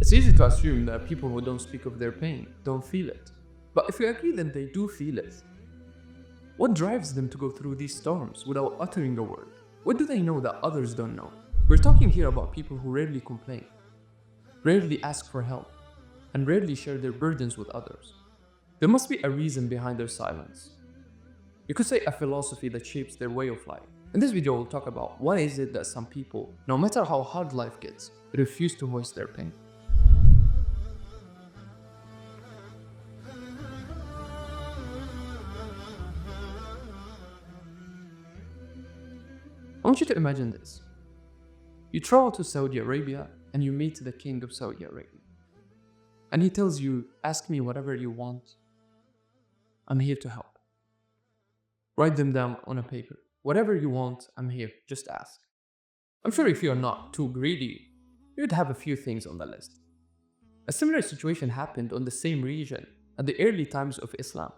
It's easy to assume that people who don't speak of their pain don't feel it. But if we agree that they do feel it, what drives them to go through these storms without uttering a word? What do they know that others don't know? We're talking here about people who rarely complain, rarely ask for help, and rarely share their burdens with others. There must be a reason behind their silence. You could say a philosophy that shapes their way of life. In this video, we'll talk about why is it that some people, no matter how hard life gets, refuse to voice their pain. I want you to imagine this. You travel to Saudi Arabia and you meet the king of Saudi Arabia. And he tells you, ask me whatever you want. I'm here to help. Write them down on a paper. Whatever you want, I'm here. Just ask. I'm sure if you're not too greedy, you'd have a few things on the list. A similar situation happened on the same region at the early times of Islam.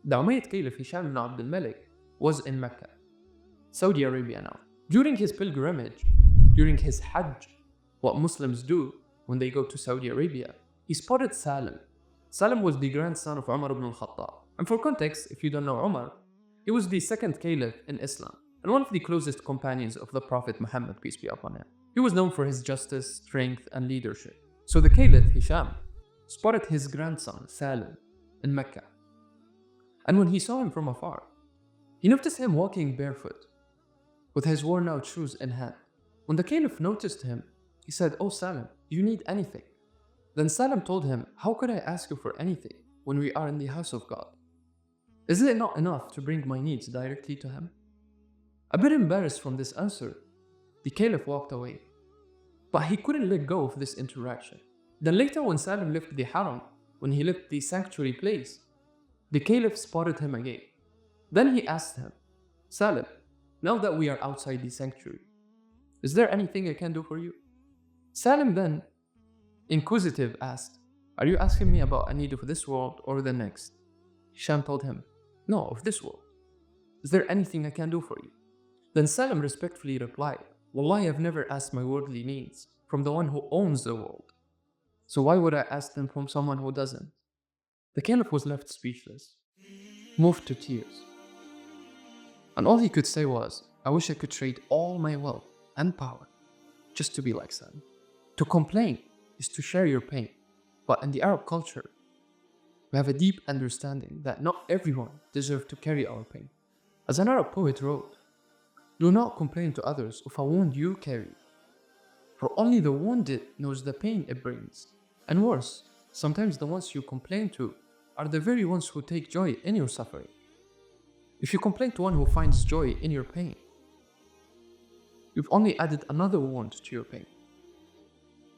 The Umayyad Caliph Hisham ibn Abd al-Malik was in Mecca, Saudi Arabia now. During his pilgrimage, during his Hajj, what Muslims do when they go to Saudi Arabia, he spotted Salam. Salam was the grandson of Umar ibn al-Khattab. And for context, if you don't know Umar, he was the second caliph in Islam and one of the closest companions of the Prophet Muhammad, peace be upon him. He was known for his justice, strength, and leadership. So the caliph Hisham spotted his grandson Salam in Mecca. And when he saw him from afar, he noticed him walking barefoot with his worn out shoes in hand. When the caliph noticed him, he said, "Oh Salam, do you need anything?" Then Salam told him, "How could I ask you for anything when we are in the house of God? Is it not enough to bring my needs directly to him?" A bit embarrassed from this answer, the caliph walked away. But he couldn't let go of this interaction. Then later when Salam left the haram, when he left the sanctuary place, the caliph spotted him again. Then he asked him, "Salam, now that we are outside the sanctuary, is there anything I can do for you?" Salam then, inquisitive, asked, "Are you asking me about a need of this world or the next?" Hisham told him, "No, of this world. Is there anything I can do for you?" Then Salam respectfully replied, "Wallahi, I've never asked my worldly needs from the one who owns the world. So why would I ask them from someone who doesn't?" The caliph was left speechless, moved to tears. And all he could say was, "I wish I could trade all my wealth and power just to be like Salam." To complain is to share your pain. But in the Arab culture, we have a deep understanding that not everyone deserves to carry our pain. As an Arab poet wrote, "Do not complain to others of a wound you carry, for only the wounded knows the pain it brings. And worse, sometimes the ones you complain to are the very ones who take joy in your suffering." If you complain to one who finds joy in your pain, you've only added another wound to your pain,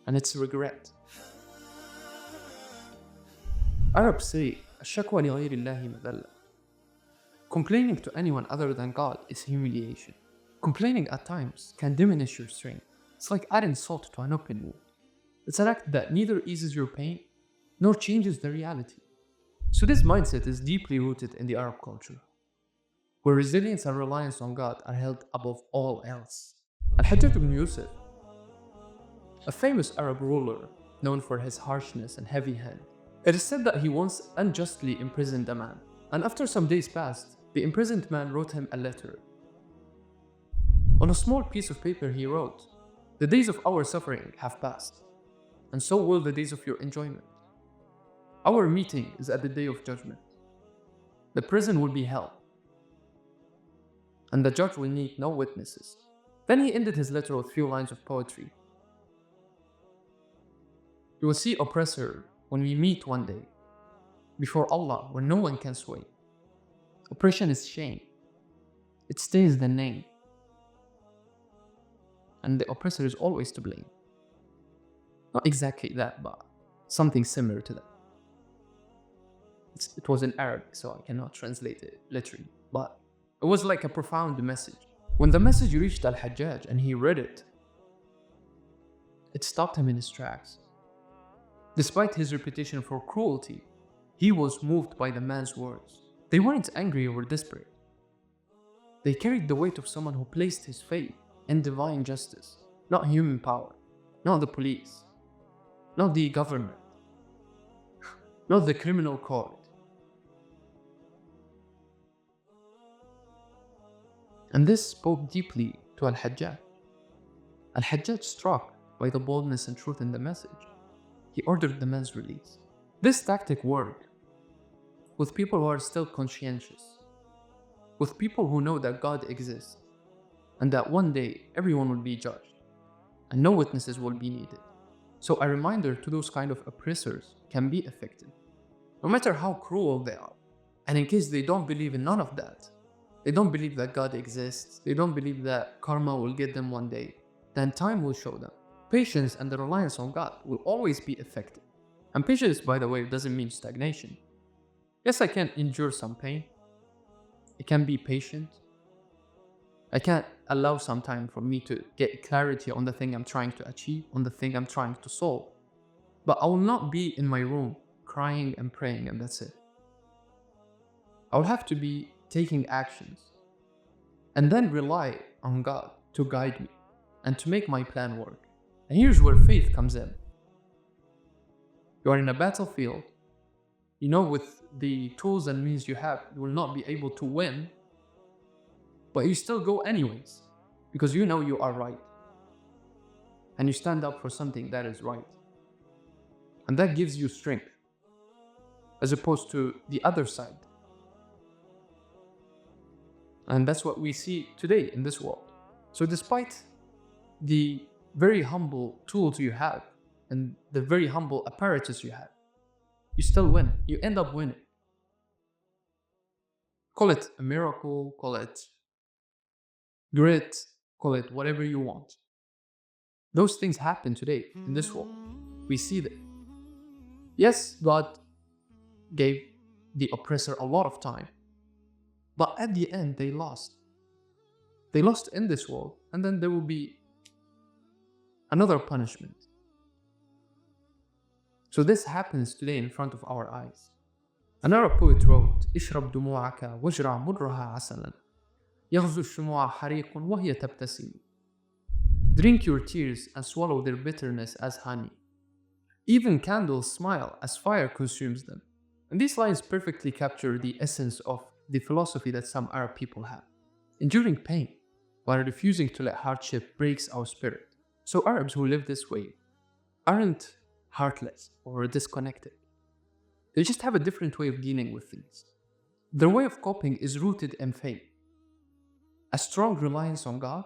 and it's regret. Arabs say, "الشكوى لغير الله مذلة." Complaining to anyone other than God is humiliation. Complaining at times can diminish your strength. It's like adding salt to an open wound. It's an act that neither eases your pain nor changes the reality. So this mindset is deeply rooted in the Arab culture, where resilience and reliance on God are held above all else. Al-Hajjaj ibn Yusuf, a famous Arab ruler known for his harshness and heavy hand, it is said that he once unjustly imprisoned a man, and after some days passed, the imprisoned man wrote him a letter. On a small piece of paper he wrote, "The days of our suffering have passed, and so will the days of your enjoyment. Our meeting is at the day of judgment. The prison will be hell, and the judge will need no witnesses." Then he ended his letter with few lines of poetry. "You will see, oppressor, when we meet one day, before Allah, where no one can sway. Oppression is shame. It stays the name. And the oppressor is always to blame." Not exactly that, but something similar to that. It was in Arabic, so I cannot translate it literally, but it was like a profound message. When the message reached Al-Hajjaj and he read it, it stopped him in his tracks. Despite his reputation for cruelty, he was moved by the man's words. They weren't angry or desperate. They carried the weight of someone who placed his faith in divine justice, not human power, not the police. not the government, not the criminal court. And this spoke deeply to Al-Hajjaj. Al-Hajjaj, struck by the boldness and truth in the message, he ordered the man's release. This tactic worked with people who are still conscientious, with people who know that God exists and that one day everyone will be judged and no witnesses will be needed. So a reminder to those kind of oppressors can be effective, no matter how cruel they are. And in case they don't believe in none of that, they don't believe that God exists, they don't believe that karma will get them one day, then time will show them. Patience and the reliance on God will always be effective. And patience, by the way, doesn't mean stagnation. Yes, I can endure some pain. I can be patient. I can allow some time for me to get clarity on the thing I'm trying to achieve, on the thing I'm trying to solve. But I will not be in my room crying and praying and that's it. I will have to be taking actions and then rely on God to guide me and to make my plan work. And here's where faith comes in. You are in a battlefield. You know, with the tools and means you have, you will not be able to win, but you still go anyways because you know you are right. And you stand up for something that is right. And that gives you strength as opposed to the other side. And that's what we see today in this world. So despite the very humble tools you have and the very humble apparatus you have, you still win. You end up winning. Call it a miracle, call it grit, call it whatever you want. Those things happen today in this world. We see them. Yes, God gave the oppressor a lot of time, but at the end they lost. They lost in this world, and then there will be another punishment. So this happens today in front of our eyes. An Arab poet wrote, اشرب دموعك واجرع مرها عسلا يغزو الشموع حريق وهي تبتسم. Drink your tears and swallow their bitterness as honey. Even candles smile as fire consumes them. And these lines perfectly capture the essence of the philosophy that some Arab people have. Enduring pain while refusing to let hardship breaks our spirit. So Arabs who live this way aren't heartless or disconnected. They just have a different way of dealing with things. Their way of coping is rooted in faith, a strong reliance on God,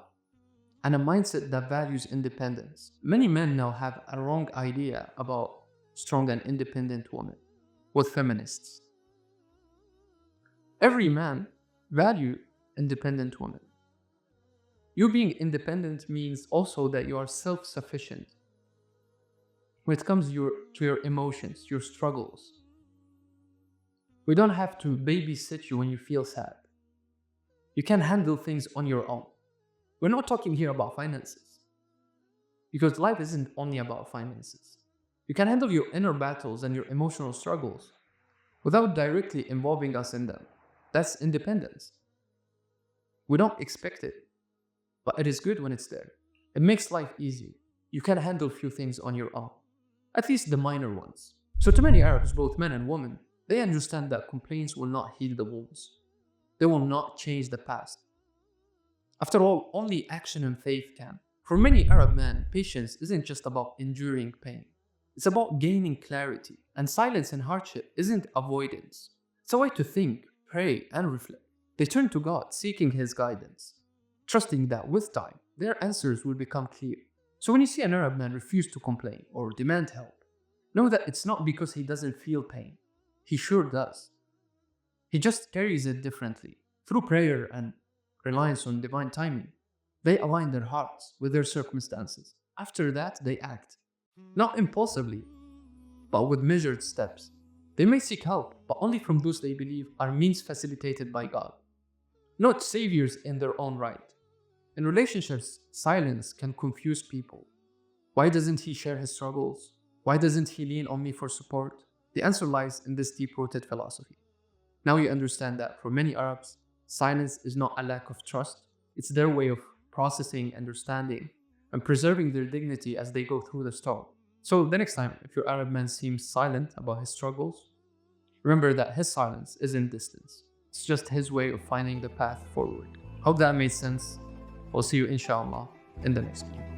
and a mindset that values independence. Many men now have a wrong idea about strong and independent women with feminists. Every man values independent women. You being independent means also that you are self-sufficient when it comes to your emotions, your struggles. We don't have to babysit you when you feel sad. You can handle things on your own. We're not talking here about finances, because life isn't only about finances. You can handle your inner battles and your emotional struggles without directly involving us in them. That's independence. We don't expect it, but it is good when it's there. It makes life easy. You can handle few things on your own, at least the minor ones. So to many Arabs, both men and women, they understand that complaints will not heal the wounds. They will not change the past. After all, only action and faith can. For many Arab men, patience isn't just about enduring pain. It's about gaining clarity. And silence and hardship isn't avoidance. It's a way to think, pray, and reflect. They turn to God, seeking His guidance, trusting that with time, their answers will become clear. So when you see an Arab man refuse to complain or demand help, know that it's not because he doesn't feel pain. He sure does. He just carries it differently. Through prayer and reliance on divine timing, they align their hearts with their circumstances. After that, they act. Not impulsively, but with measured steps. They may seek help, but only from those they believe are means facilitated by God, not saviors in their own right. In relationships, silence can confuse people. Why doesn't he share his struggles? Why doesn't he lean on me for support? The answer lies in this deep-rooted philosophy. Now you understand that for many Arabs, silence is not a lack of trust. It's their way of processing, understanding, and preserving their dignity as they go through the storm. So the next time, if your Arab man seems silent about his struggles, remember that his silence isn't distance. It's just his way of finding the path forward. Hope that made sense. We'll see you inshallah in the next video.